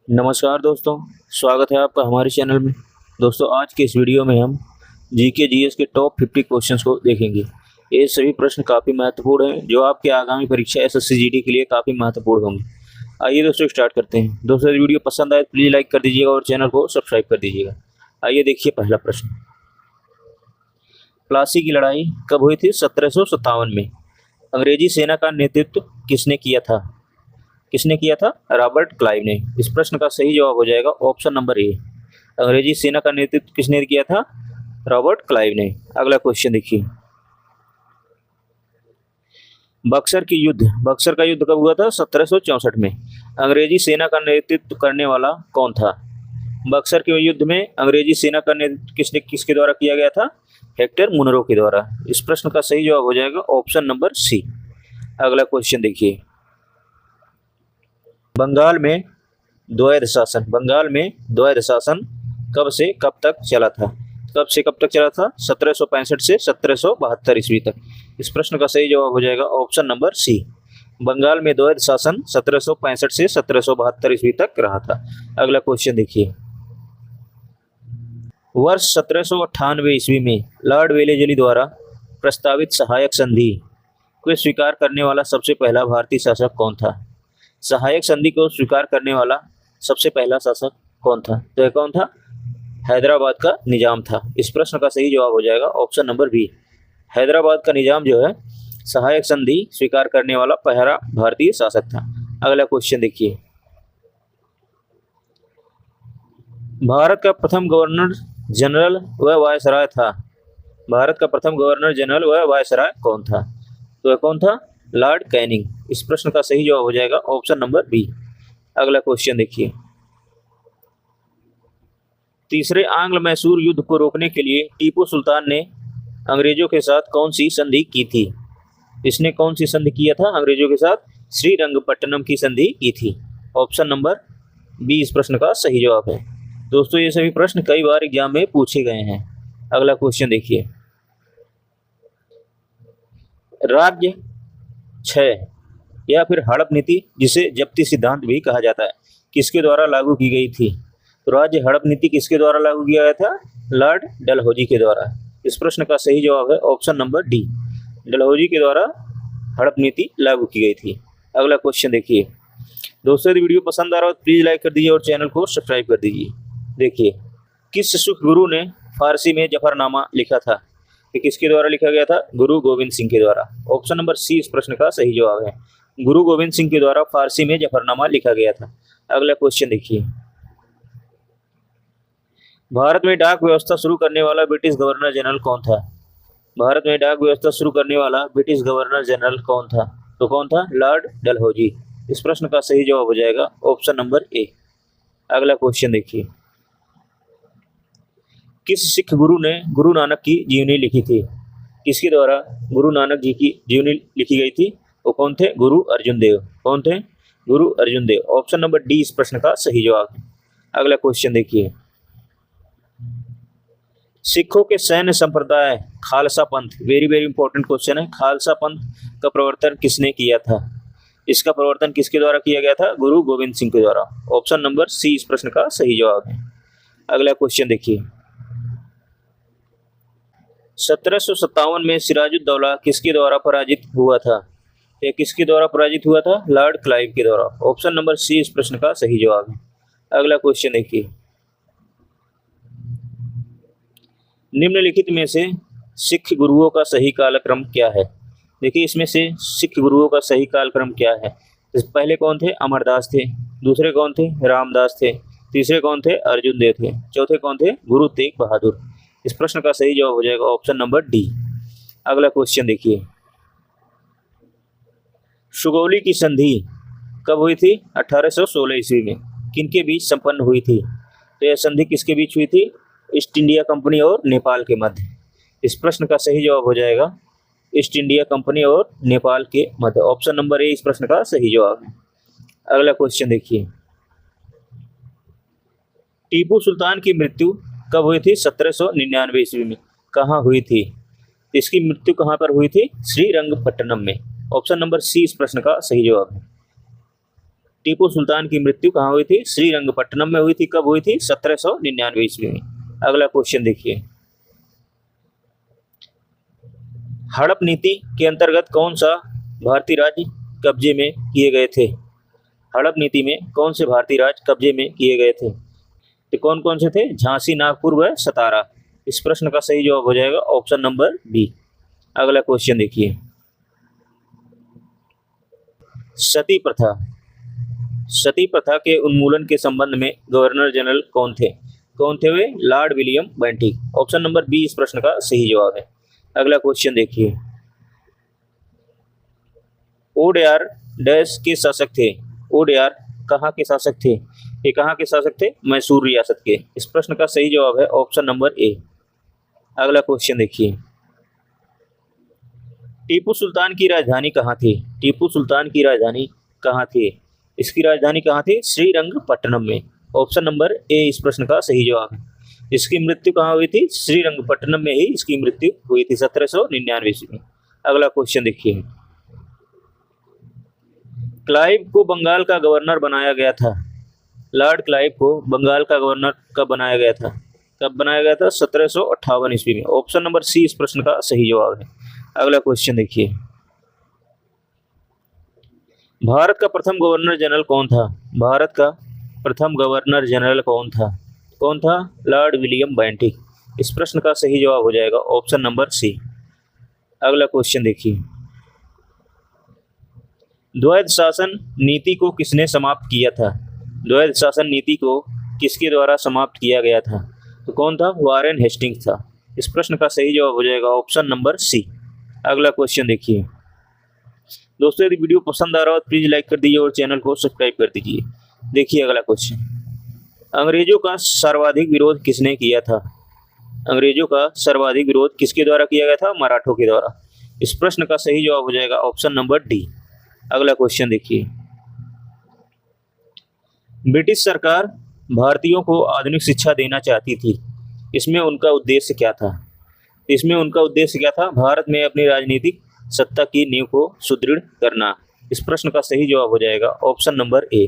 नमस्कार दोस्तों, स्वागत है आपका हमारे चैनल में। दोस्तों, आज के इस वीडियो में हम जीके जीएस के टॉप 50 क्वेश्चंस को देखेंगे। ये सभी प्रश्न काफ़ी महत्वपूर्ण हैं जो आपके आगामी परीक्षा एसएससी जीडी के लिए काफ़ी महत्वपूर्ण होंगे। आइए दोस्तों स्टार्ट करते हैं। दोस्तों, वीडियो पसंद आए तो प्लीज़ लाइक कर दीजिएगा और चैनल को सब्सक्राइब कर दीजिएगा। आइए देखिए पहला प्रश्न। प्लासी की लड़ाई कब हुई थी? 1757 में। अंग्रेजी सेना का नेतृत्व किसने किया था? रॉबर्ट क्लाइव ने। इस प्रश्न का सही जवाब हो जाएगा ऑप्शन नंबर ए। अंग्रेजी सेना का नेतृत्व किसने किया था? रॉबर्ट क्लाइव ने। अगला क्वेश्चन देखिए। बक्सर का युद्ध कब हुआ था? 1764 में। अंग्रेजी सेना का नेतृत्व करने वाला कौन था? बक्सर के युद्ध में अंग्रेजी सेना का नेतृत्व किसके द्वारा किया गया था? हेक्टर मुनरो के द्वारा। इस प्रश्न का सही जवाब हो जाएगा ऑप्शन नंबर सी। अगला क्वेश्चन देखिए। बंगाल में द्वैध शासन कब से कब तक चला था? 1765 से 1772 ईस्वी तक। इस प्रश्न का सही जवाब हो जाएगा ऑप्शन नंबर सी। बंगाल में द्वैध शासन 1765 से 1772 ईस्वी तक रहा था। अगला क्वेश्चन देखिए। वर्ष 1798 ईस्वी में लॉर्ड वेलेजली द्वारा प्रस्तावित सहायक संधि को स्वीकार करने वाला सबसे पहला भारतीय शासक कौन था? सहायक संधि को स्वीकार करने वाला सबसे पहला शासक कौन था? तो यह कौन था? हैदराबाद का निजाम था। इस प्रश्न का सही जवाब हो जाएगा ऑप्शन नंबर बी। हैदराबाद का निजाम जो है सहायक संधि स्वीकार करने वाला पहला भारतीय शासक था। अगला क्वेश्चन देखिए। भारत का प्रथम गवर्नर जनरल व वायसराय कौन था? तो यह कौन था? Lord Canning. इस प्रश्न का सही जवाब हो जाएगा ऑप्शन नंबर बी। अगला क्वेश्चन देखिए। तीसरे आंग्ल मैसूर युद्ध को रोकने के लिए टीपू सुल्तान ने अंग्रेजों के साथ कौन सी संधि की थी? इसने कौन सी संधि किया था अंग्रेजों के साथ? श्रीरंगपट्टनम की संधि की थी। ऑप्शन नंबर बी इस प्रश्न का सही जवाब है। दोस्तों, ये सभी प्रश्न कई बार एग्जाम में पूछे गए हैं। अगला क्वेश्चन देखिए। राज्य 6 या फिर हड़प नीति, जिसे जब्ती सिद्धांत भी कहा जाता है, किसके द्वारा लागू की गई थी? तो राज्य हड़प नीति किसके द्वारा लागू किया गया था? लॉर्ड डलहौजी के द्वारा। इस प्रश्न का सही जवाब है ऑप्शन नंबर डी। डलहौजी के द्वारा हड़प नीति लागू की गई थी। अगला क्वेश्चन देखिए। दोस्तों, यदि वीडियो पसंद आ रहा हो तो प्लीज लाइक कर दीजिए और चैनल को सब्सक्राइब कर दीजिए। देखिए, किस सिख गुरु ने फारसी में जफरनामा लिखा था? कि किसके द्वारा लिखा गया था? गुरु गोविंद सिंह के द्वारा। ऑप्शन नंबर सी इस प्रश्न का सही जवाब है। गुरु गोविंद सिंह के द्वारा फारसी में जफरनामा लिखा गया था। अगला क्वेश्चन देखिए। भारत में डाक व्यवस्था शुरू करने वाला ब्रिटिश गवर्नर जनरल कौन था? भारत में डाक व्यवस्था शुरू करने वाला ब्रिटिश गवर्नर जनरल कौन था? तो कौन था? लॉर्ड डलहौजी। इस प्रश्न का सही जवाब हो जाएगा ऑप्शन नंबर ए। अगला क्वेश्चन देखिए। किस सिख गुरु ने गुरु नानक की जीवनी लिखी थी? किसके द्वारा गुरु नानक जी की जीवनी लिखी गई थी? वो कौन थे? गुरु अर्जुन देव। कौन थे? गुरु अर्जुन देव। ऑप्शन नंबर डी इस प्रश्न का सही जवाब है। अगला क्वेश्चन देखिए। सिखों के सैन्य संप्रदाय खालसा पंथ, वेरी वेरी इंपॉर्टेंट क्वेश्चन है, खालसा पंथ का प्रवर्तन किसने किया था? इसका प्रवर्तन किसके द्वारा किया गया था? गुरु गोविंद सिंह के द्वारा। ऑप्शन नंबर सी इस प्रश्न का सही जवाब है। अगला क्वेश्चन देखिए। 1757 में सिराजुद्दौला किसके द्वारा पराजित हुआ था? यह किसके द्वारा पराजित हुआ था? लॉर्ड क्लाइव के द्वारा। ऑप्शन नंबर सी इस प्रश्न का सही जवाब है। अगला क्वेश्चन देखिए। निम्नलिखित में से सिख गुरुओं का सही कालक्रम क्या है? देखिए, इसमें से सिख गुरुओं का सही कालक्रम क्या है? पहले कौन थे? अमरदास थे। दूसरे कौन थे? रामदास थे। तीसरे कौन थे? अर्जुन देव थे। चौथे कौन थे? गुरु तेग बहादुर। इस प्रश्न का सही जवाब हो जाएगा ऑप्शन नंबर डी। अगला क्वेश्चन देखिए। सुगौली की संधि कब हुई थी? 1816 ईस्वी में। किनके बीच संपन्न हुई थी? तो यह संधि किसके बीच हुई थी? ईस्ट इंडिया कंपनी और नेपाल के मध्य। इस प्रश्न का सही जवाब हो जाएगा ईस्ट इंडिया कंपनी और नेपाल के मध्य। ऑप्शन नंबर ए इस प्रश्न का सही जवाब है। अगला क्वेश्चन देखिए। टीपू सुल्तान की मृत्यु कब हुई थी? 1799 ईस्वी में। कहाँ हुई थी? इसकी मृत्यु कहाँ पर हुई थी? श्रीरंगपट्टनम में। ऑप्शन नंबर सी इस प्रश्न का सही जवाब है। टीपू सुल्तान की मृत्यु कहाँ हुई थी? श्रीरंगपट्टनम में हुई थी। कब हुई थी? 1799 ईस्वी में। अगला क्वेश्चन देखिए, हड़प नीति के अंतर्गत कौन सा भारतीय राज्य कब्जे में किए गए थे? हड़प नीति में कौन से भारतीय राज्य कब्जे में किए गए थे? तो कौन कौन से थे? झांसी, नागपुर व सतारा। इस प्रश्न का सही जवाब हो जाएगा ऑप्शन नंबर बी। अगला क्वेश्चन देखिए, सती प्रथा, सती प्रथा के उन्मूलन के संबंध में गवर्नर जनरल कौन थे? कौन थे वे? Lord William Bentinck. Option number B इस प्रश्न का सही जवाब है। अगला क्वेश्चन देखिए, ओडेयार डैश के शासक थे? ओडेयार कहाँ के शासक थे? ये कहाँ के शासक थे? मैसूर रियासत के। इस प्रश्न का सही जवाब है ऑप्शन नंबर ए। अगला क्वेश्चन देखिए, टीपू सुल्तान की राजधानी कहाँ थी? टीपू सुल्तान की राजधानी कहाँ थी? इसकी राजधानी कहाँ थी? श्रीरंगपट्टनम में। ऑप्शन नंबर ए इस प्रश्न का सही जवाब है। इसकी मृत्यु कहाँ हुई थी? श्रीरंगपट्टनम में ही इसकी मृत्यु हुई थी 1799 ईस्वी में। अगला क्वेश्चन देखिए, क्लाइव को बंगाल का गवर्नर बनाया गया था। लॉर्ड क्लाइव को बंगाल का गवर्नर कब बनाया गया था? कब बनाया गया था? 1758 ईस्वी में। ऑप्शन नंबर सी इस प्रश्न का सही जवाब है। अगला क्वेश्चन देखिए, भारत का प्रथम गवर्नर जनरल कौन था? भारत का प्रथम गवर्नर जनरल कौन था? कौन था? Lord William Bentinck. इस प्रश्न का सही जवाब हो जाएगा ऑप्शन नंबर सी। अगला क्वेश्चन देखिए, द्वैध शासन नीति को किसने समाप्त किया था? द्वैध शासन नीति को किसके द्वारा समाप्त किया गया था? तो कौन था? वारेन हेस्टिंग्स था। इस प्रश्न का सही जवाब हो जाएगा ऑप्शन नंबर सी। अगला क्वेश्चन देखिए, दोस्तों यदि वीडियो पसंद आ रहा हो तो प्लीज लाइक कर दीजिए और चैनल को सब्सक्राइब कर दीजिए। देखिए अगला क्वेश्चन, अंग्रेजों का सर्वाधिक विरोध किसने किया था? अंग्रेजों का सर्वाधिक विरोध किसके द्वारा किया गया था? मराठों के द्वारा। इस प्रश्न का सही जवाब हो जाएगा ऑप्शन नंबर डी। अगला क्वेश्चन देखिए, ब्रिटिश सरकार भारतीयों को आधुनिक शिक्षा देना चाहती थी, इसमें उनका उद्देश्य क्या था? इसमें उनका उद्देश्य क्या था? भारत में अपनी राजनीतिक सत्ता की नींव को सुदृढ़ करना। इस प्रश्न का सही जवाब हो जाएगा option number A.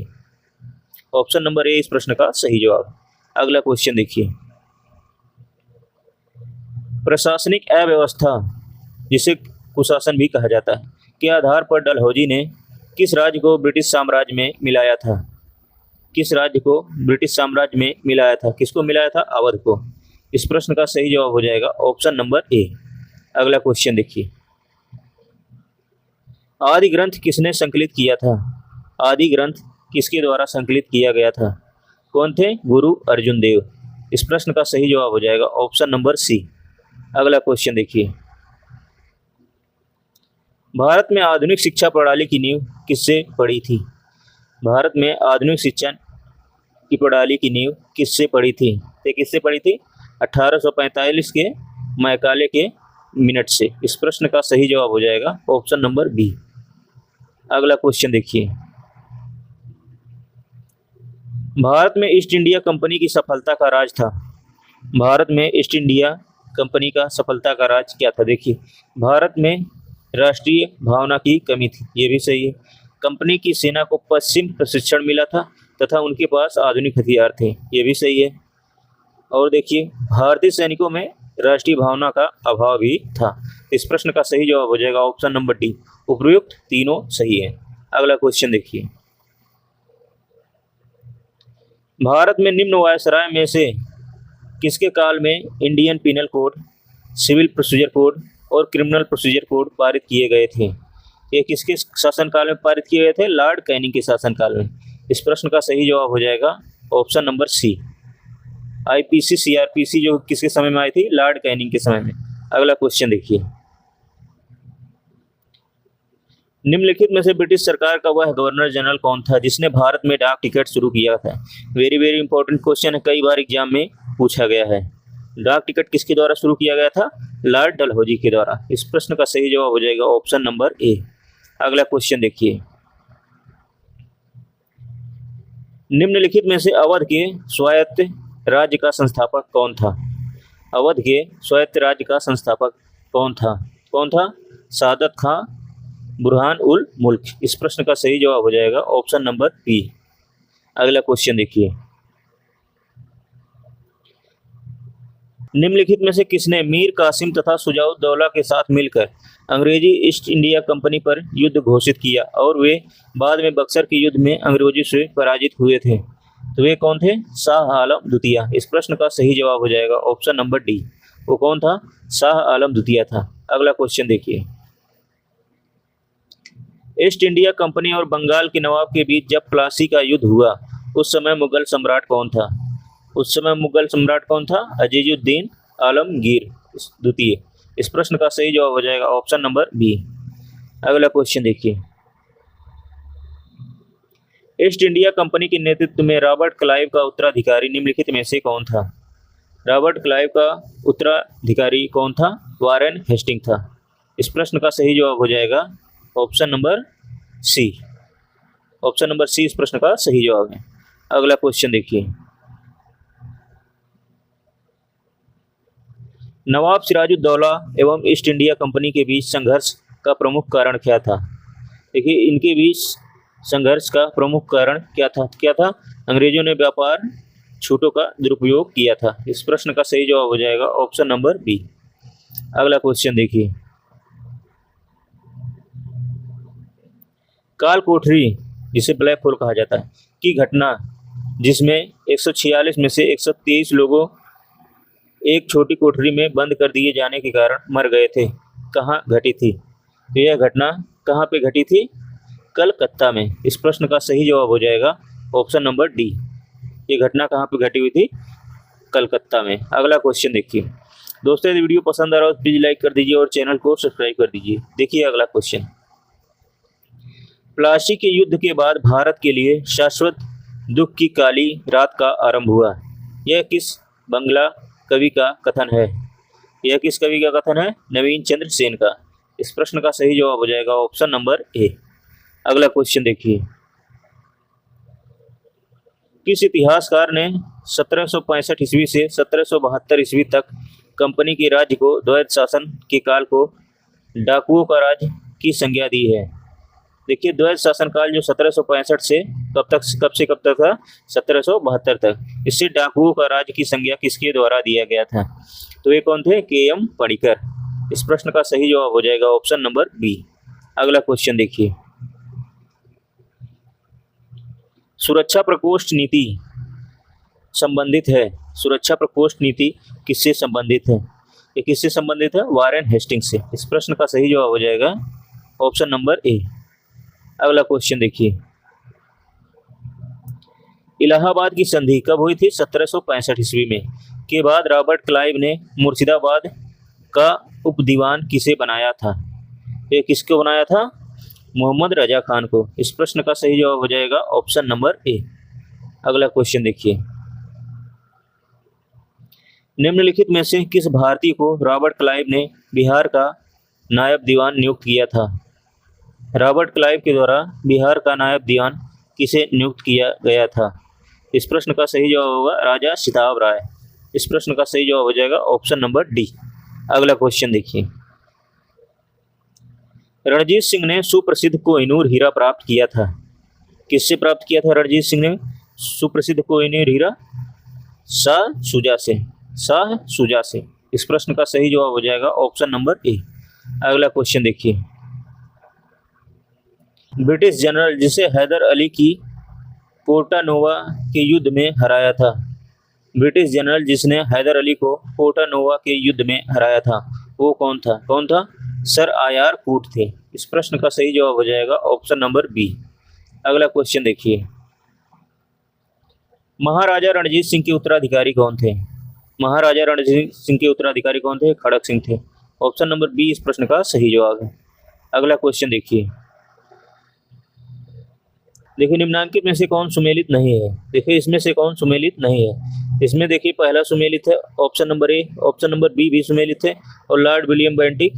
Option number ए इस प्रश्न का सही जवाब। अगला क्वेश्चन देखिए, प्रशासनिक अव्यवस्था जिसे कुशासन भी कहा जाता है के आधार पर डलहौजी ने किस राज्य को ब्रिटिश साम्राज्य में मिलाया था? किस राज्य को ब्रिटिश साम्राज्य में मिलाया था? किसको मिलाया था? अवध को। इस प्रश्न का सही जवाब हो जाएगा ऑप्शन नंबर ए। अगला क्वेश्चन देखिए, आदि ग्रंथ किसने संकलित किया था? आदि ग्रंथ किसके द्वारा संकलित किया गया था? कौन थे? गुरु अर्जुन देव। इस प्रश्न का सही जवाब हो जाएगा ऑप्शन नंबर सी। अगला क्वेश्चन देखिए, भारत में आधुनिक शिक्षा प्रणाली की नींव किससे पड़ी थी? भारत में आधुनिक शिक्षा की प्रणाली की नींव किससे पड़ी थी? तो किससे पड़ी थी? 1845 के मैकाले के मिनट से। इस प्रश्न का सही जवाब हो जाएगा ऑप्शन नंबर बी। अगला क्वेश्चन देखिए, भारत में ईस्ट इंडिया कंपनी की सफलता का राज था। भारत में ईस्ट इंडिया कंपनी का सफलता का राज क्या था? देखिए, भारत में राष्ट्रीय भावना की कमी थी, ये भी सही है। कंपनी की सेना को पश्चिम प्रशिक्षण मिला था तथा उनके पास आधुनिक हथियार थे, ये भी सही है। और देखिए, भारतीय सैनिकों में राष्ट्रीय भावना का अभाव भी था। इस प्रश्न का सही जवाब हो जाएगा ऑप्शन नंबर डी। उपयुक्त तीनों सही है। अगला क्वेश्चन देखिए, भारत में निम्न वायसराय में से किसके काल में Indian penal code, civil procedure code और क्रिमिनल प्रोसीजर कोड पारित किए गए थे? ये किसके शासनकाल में पारित किए गए थे? लॉर्ड कैनिंग के शासनकाल में। इस प्रश्न का सही जवाब हो जाएगा option number C. IPC CrPC जो किसके समय में आई थी? लॉर्ड कैनिंग के समय में। अगला क्वेश्चन देखिए, निम्नलिखित में से ब्रिटिश सरकार का वह गवर्नर जनरल कौन था जिसने भारत में डाक टिकट शुरू किया था? वेरी वेरी इंपॉर्टेंट क्वेश्चन है, कई बार एग्जाम में पूछा गया है। डाक टिकट किसके द्वारा शुरू किया गया था? लॉर्ड डलहौजी के द्वारा। इस प्रश्न का सही जवाब हो जाएगा ऑप्शन नंबर ए। अगला क्वेश्चन देखिए, निम्नलिखित में से अवध के स्वायत्त राज्य का संस्थापक कौन था? अवध के स्वायत्त राज्य का संस्थापक कौन था? कौन था? सादत खां बुरहान उल मुल्क। इस प्रश्न का सही जवाब हो जाएगा ऑप्शन नंबर बी। अगला क्वेश्चन देखिए, निम्नलिखित में से किसने मीर कासिम तथा शुजाउद्दौला के साथ मिलकर अंग्रेजी ईस्ट इंडिया कंपनी पर युद्ध घोषित किया और वे बाद में बक्सर के युद्ध में अंग्रेजों से पराजित हुए थे? तो वे कौन थे? शाह आलम द्वितीय। इस प्रश्न का सही जवाब हो जाएगा ऑप्शन नंबर डी। वो कौन था? शाह आलम द्वितीय था। अगला क्वेश्चन देखिए, ईस्ट इंडिया कंपनी और बंगाल के नवाब के बीच जब प्लासी का युद्ध हुआ उस समय मुगल सम्राट कौन था? उस समय मुगल सम्राट कौन था? अजीजुद्दीन आलमगीर द्वितीय। इस प्रश्न का सही जवाब हो जाएगा ऑप्शन नंबर बी। अगला क्वेश्चन देखिए, ईस्ट इंडिया कंपनी के नेतृत्व में रॉबर्ट क्लाइव का उत्तराधिकारी निम्नलिखित में से कौन था? रॉबर्ट क्लाइव का उत्तराधिकारी कौन था? वारेन हेस्टिंग था। इस प्रश्न का सही जवाब हो जाएगा option number C. Option number C इस प्रश्न का सही जवाब है। अगला क्वेश्चन देखिए, नवाब सिराजुद्दौला एवं ईस्ट इंडिया कंपनी के बीच संघर्ष का प्रमुख कारण क्या था? देखिए, इनके बीच संघर्ष का प्रमुख कारण क्या था? अंग्रेजों ने व्यापार छूटों का दुरुपयोग किया था। इस प्रश्न का सही जवाब हो जाएगा ऑप्शन नंबर बी। अगला क्वेश्चन देखिए, काल कोठरी जिसे ब्लैक होल कहा जाता है की घटना जिसमें 146 में से 123 लोगों एक छोटी कोठरी में बंद कर दिए जाने के कारण मर गए थे, कहाँ घटी थी? तो यह घटना कहाँ पे घटी थी? कलकत्ता में। इस प्रश्न का सही जवाब हो जाएगा ऑप्शन नंबर डी। ये घटना कहाँ पे घटी हुई थी? कलकत्ता में। अगला क्वेश्चन देखिए, दोस्तों यदि वीडियो पसंद आ रहा हो तो प्लीज लाइक कर दीजिए और चैनल को सब्सक्राइब कर दीजिए। देखिए अगला क्वेश्चन, प्लासी के युद्ध के बाद भारत के लिए शाश्वत दुख की काली रात का आरंभ हुआ। यह किस बंगला कवि का कथन है? यह किस कवि का कथन है? नवीन चंद्र सेन का। इस प्रश्न का सही जवाब हो जाएगा ऑप्शन नंबर ए। अगला क्वेश्चन देखिए, किस इतिहासकार ने 1765 ईस्वी से 1772 ईस्वी तक कंपनी के राज्य को द्वैध शासन के काल को डाकुओं का राज्य की संज्ञा दी है? देखिए, द्वैध शासन काल जो 1765 से कब तक था? 1772 तक। इससे डाकुओं का राज्य की संज्ञा किसके द्वारा दिया गया था? तो ये कौन थे? के.एम. पणिकर। इस प्रश्न का सही जवाब हो जाएगा ऑप्शन नंबर बी। अगला क्वेश्चन देखिए, सुरक्षा प्रकोष्ठ नीति संबंधित है। सुरक्षा प्रकोष्ठ नीति किससे संबंधित है? ये किससे संबंधित है? वारेन हेस्टिंग्स से। इस प्रश्न का सही जवाब हो जाएगा ऑप्शन नंबर ए। अगला क्वेश्चन देखिए, इलाहाबाद की संधि कब हुई थी? 1765 ईस्वी में। के बाद रॉबर्ट क्लाइव ने मुर्शिदाबाद का उपदीवान किसे बनाया था? ये किसको बनाया था? मोहम्मद रजा खान को। इस प्रश्न का सही जवाब हो जाएगा ऑप्शन नंबर ए। अगला क्वेश्चन देखिए, निम्नलिखित में से किस भारतीय को रॉबर्ट क्लाइव ने बिहार का नायब दीवान नियुक्त किया था? रॉबर्ट क्लाइव के द्वारा बिहार का नायब दीवान किसे नियुक्त किया गया था? इस प्रश्न का सही जवाब होगा राजा सिताब राय। इस प्रश्न का सही जवाब हो जाएगा ऑप्शन नंबर डी। अगला क्वेश्चन देखिए, रणजीत सिंह ने सुप्रसिद्ध कोहिनूर हीरा प्राप्त किया था। किससे प्राप्त किया था रणजीत सिंह ने सुप्रसिद्ध कोहिनूर हीरा? शाह शुजा से। इस प्रश्न का सही जवाब हो जाएगा ऑप्शन नंबर ए। अगला क्वेश्चन देखिए, ब्रिटिश जनरल जिसे हैदर अली की पोर्टानोवा के युद्ध में हराया था। ब्रिटिश जनरल जिसने हैदर अली को पोर्टानोवा के युद्ध में हराया था वो कौन था? सर आयार कूट थे। इस प्रश्न का सही जवाब हो जाएगा ऑप्शन नंबर बी। अगला क्वेश्चन देखिए, महाराजा रणजीत सिंह के उत्तराधिकारी कौन थे? महाराजा रणजीत सिंह के उत्तराधिकारी कौन थे? खड़क सिंह थे। ऑप्शन नंबर बी इस प्रश्न का सही जवाब है। अगला क्वेश्चन देखिए, निम्नांकित में से कौन सुमेलित नहीं है? देखिए, इसमें से कौन सुमेलित नहीं है? इसमें देखिए, पहला सुमेलित है option number A, option number B भी सुमेलित है और लॉर्ड विलियम बेंटिक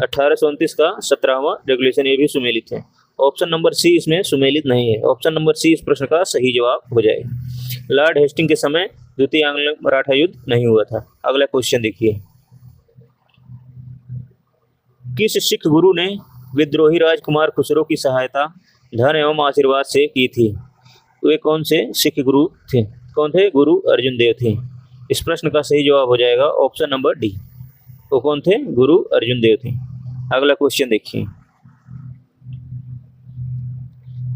1829 का 17वां रेगुलेशन ये भी सुमेलित है। ऑप्शन नंबर सी इसमें सुमेलित नहीं है। ऑप्शन नंबर सी इस प्रश्न का सही जवाब हो जाएगा। लॉर्ड हेस्टिंग के समय द्वितीय आंग्ल मराठा युद्ध नहीं हुआ था। अगला क्वेश्चन देखिए, किस सिख गुरु ने विद्रोही राजकुमार खुसरो की सहायता धन एवं आशीर्वाद से की थी? वे कौन से सिख गुरु थे? कौन थे? गुरु अर्जुन देव थे। इस प्रश्न का सही जवाब हो जाएगा ऑप्शन नंबर डी। वो कौन थे? गुरु अर्जुन देव थे। अगला क्वेश्चन देखिए,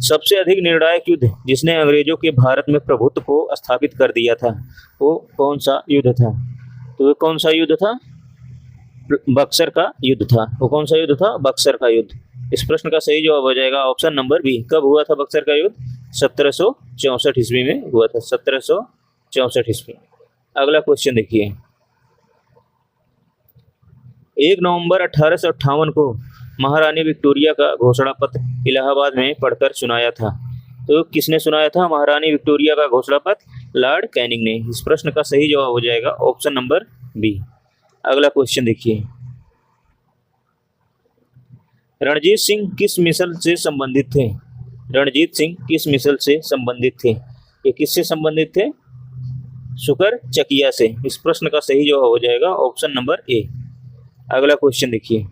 सबसे अधिक निर्णायक युद्ध जिसने अंग्रेजों के भारत में प्रभुत्व को स्थापित कर दिया था, वो कौन सा युद्ध था? तो वो कौन सा युद्ध था? बक्सर का युद्ध था। वो कौन सा युद्ध था? बक्सर का युद्ध। इस प्रश्न का सही जवाब हो जाएगा ऑप्शन नंबर बी। कब हुआ था बक्सर का युद्ध? 1764 ईस्वी में हुआ था। 1764 ईस्वी। अगला क्वेश्चन देखिए, 1 नवंबर 1858 को महारानी विक्टोरिया का घोषणा पत्र इलाहाबाद में पढ़कर सुनाया था। तो किसने सुनाया था महारानी विक्टोरिया का घोषणा पत्र? लॉर्ड कैनिंग ने। इस प्रश्न का सही जवाब हो जाएगा ऑप्शन नंबर बी। अगला क्वेश्चन देखिए, रणजीत सिंह किस मिसल से संबंधित थे? रणजीत सिंह किस मिसल से संबंधित थे? ये किससे संबंधित थे? शुकर चकिया से। इस प्रश्न का सही जवाब हो जाएगा ऑप्शन नंबर ए। अगला क्वेश्चन देखिए,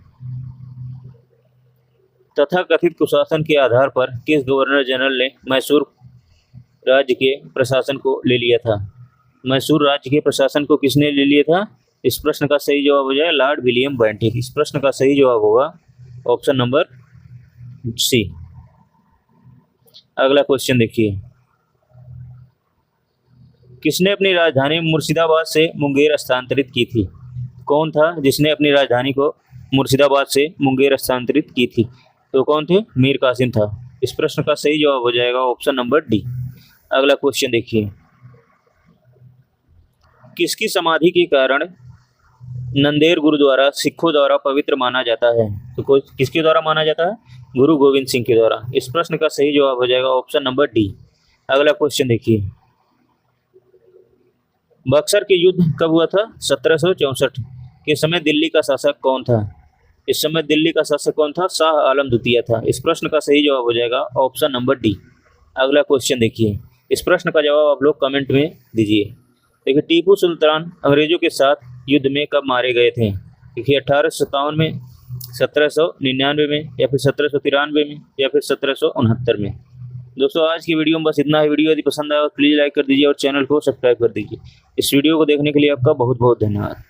तथा कथित कुशासन के आधार पर किस गवर्नर जनरल ने मैसूर राज्य के प्रशासन को ले लिया था? मैसूर राज्य के प्रशासन को किसने ले लिया था? इस प्रश्न का सही जवाब हो जाएगा लॉर्ड विलियम बेंटिक। इस प्रश्न का सही जवाब होगा ऑप्शन नंबर सी। अगला क्वेश्चन देखिए, किसने अपनी राजधानी मुर्शिदाबाद से मुंगेर स्थानांतरित की थी? कौन था जिसने अपनी राजधानी को मुर्शिदाबाद से मुंगेर स्थानांतरित की थी? तो कौन थे? मीर कासिम था। इस प्रश्न का सही जवाब हो जाएगा ऑप्शन नंबर डी। अगला क्वेश्चन देखिए, किसकी समाधि के कारण नंदेड़ गुरुद्वारा सिखों द्वारा पवित्र माना जाता है? तो किसके द्वारा माना जाता है? गुरु गोविंद सिंह के द्वारा। इस प्रश्न का सही जवाब हो जाएगा ऑप्शन नंबर डी। अगला क्वेश्चन देखिए, बक्सर के युद्ध कब हुआ था? 1764 के समय दिल्ली का शासक कौन था? इस समय दिल्ली का शासक कौन था? शाह आलम द्वितीय था। इस प्रश्न का सही जवाब हो जाएगा ऑप्शन नंबर डी। अगला क्वेश्चन देखिए, इस प्रश्न का जवाब आप लोग कमेंट में दीजिए। देखिए, टीपू सुल्तान अंग्रेजों के साथ युद्ध में कब मारे गए थे? देखिए, 1857 में, 1799 में, या फिर 1793 में, या फिर 1769 में। दोस्तों, आज की वीडियो में बस इतना ही। वीडियो यदि पसंद आया तो प्लीज़ लाइक कर दीजिए और चैनल को सब्सक्राइब कर दीजिए। इस वीडियो को देखने के लिए आपका बहुत बहुत धन्यवाद।